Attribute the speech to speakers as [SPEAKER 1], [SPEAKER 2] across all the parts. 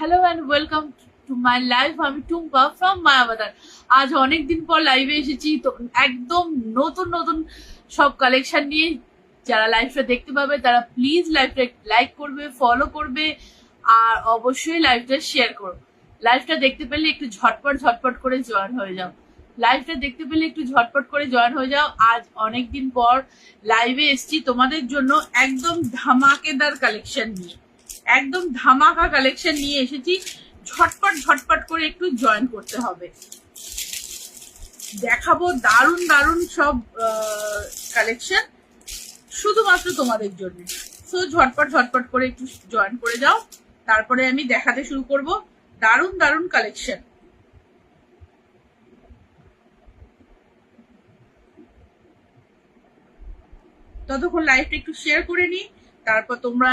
[SPEAKER 1] Hello and welcome to my life. আমি Tumpa from Mayabazar. আজ অনেক দিন পর লাইভে এসেছি, তো একদম নতুন নতুন সব কালেকশন নিয়ে। যারা লাইভটা দেখতে পাবে তারা প্লিজ লাইভটা লাইক করবে, ফলো করবে, আর অবশ্যই লাইভটা শেয়ার করো। লাইভটা দেখতে পেলে একটু ঝটপট ঝটপট করে জয়েন হয়ে যাও। লাইভটা দেখতে পেলে একটু ঝটপট করে জয়েন হয়ে যাও। আজ অনেক দিন পর লাইভে এসেছি তোমাদের জন্য একদম ধামাকেদার কালেকশন নিয়ে, একদম ধামাকা কালেকশন নিয়ে এসেছি। ঝটপট ঝটপট করে একটু জয়েন করতে হবে। দেখাবো দারুণ দারুণ সব কালেকশন শুধুমাত্র তোমাদের জন্য। সো ঝটপট ঝটপট করে একটু জয়েন করে যাও, তারপরে আমি দেখাতে শুরু করব দারুণ দারুণ কালেকশন। ততক্ষণ লাইভটা একটু শেয়ার করে নিই, তারপর তোমরা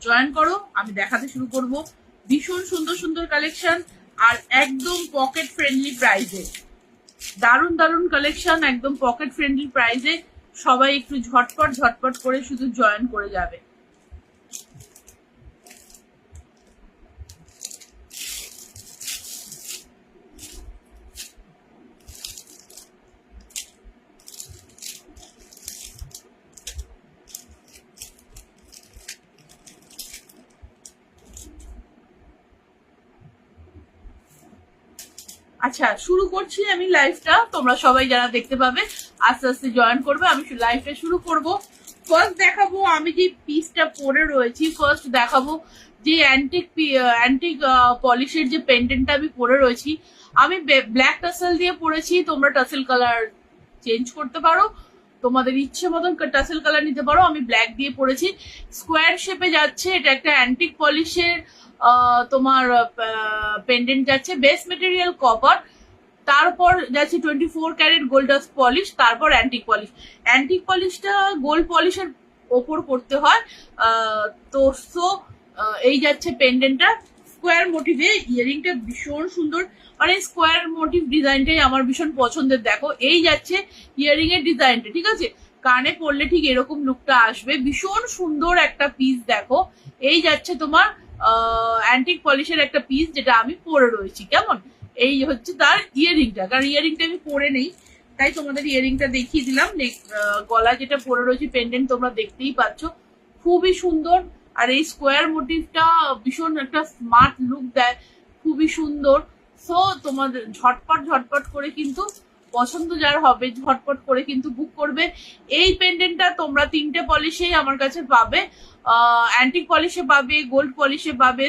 [SPEAKER 1] জয়েন করো, আমি দেখাতে শুরু করব। ভীষণ সুন্দর সুন্দর কালেকশন আর একদম পকেট ফ্রেন্ডলি প্রাইসে। দারুণ দারুণ কালেকশন একদম পকেট ফ্রেন্ডলি প্রাইসে। সবাই একটু ঝটপট ঝটপট করে শুধু জয়েন করে যাবে। আচ্ছা, শুরু করছি আমি লাইভটা। তোমরা সবাই যারা দেখতে পাবে আস্তে আস্তে জয়েন করবে। আমি লাইভটা শুরু করব। ফার্স্ট দেখাবো আমি যে পিসটা পরে রয়েছি। ফার্স্ট দেখাবো যে অ্যান্টিক পলিশের যে পেন্ডেন্টটা আমি পরে রয়েছি। আমি ব্ল্যাক টাসেল দিয়ে পরেছি, তোমরা টাসেল কালার চেঞ্জ করতে পারো, তোমাদের ইচ্ছে মতন টাসেল কালার নিতে পারো। আমি ব্ল্যাক দিয়ে পরেছি, স্কোয়ার শেপে যাচ্ছে। এটা একটা অ্যান্টিক পলিশের তোমার পেন্ডেন্ট যাচ্ছে, বেস মেটেরিয়াল কপার, তারপর যাচ্ছে 24 ক্যারেট গোল্ড পলিশ, তারপর অ্যান্টিক পলিশ। অ্যান্টিক পলিশটা গোল্ড পলিশের ওপর করতে হয়। তো সো এই যাচ্ছে পেন্ডেন্টটা স্কোয়ার মোটিভে। ইয়ারিংটা ভীষণ সুন্দর, মানে স্কোয়ার মোটিভ ডিজাইনটাই আমার ভীষণ পছন্দের। দেখো এই যাচ্ছে ইয়ারিং এর ডিজাইনটা, ঠিক আছে? কানে পরলে ঠিক এরকম লুকটা আসবে। ভীষণ সুন্দর একটা পিস। দেখো এই যাচ্ছে তোমার অ্যান্টিক পলিশের একটা পিস, যেটা আমি পরে রয়েছি। কেমন এই হচ্ছে তার ইয়ারিংটা, কারণ ইয়ারিংটা আমি পরে নেই, তাই তোমাদের ইয়ারিংটা দেখিয়ে দিলাম। গলা যেটা পরে রয়েছে পেন্ডেন্ট তোমরা দেখতেই পাচ্ছ, খুবই সুন্দর। আর এই স্কোয়ার মোটিভটা ভীষণ একটা স্মার্ট লুক দেয়, খুবই সুন্দর। সো তোমাদের ঝটপট ঝটপট করে কিন্তু পছন্দ যার হবে ঝটপট করে কিন্তু বুক করবে। এই পেন্ডেন্টটা তোমরা 3টে পলিশেই আমার কাছে পাবে। অ্যান্টিক পলিশে পাবে, গোল্ড পলিশে পাবে,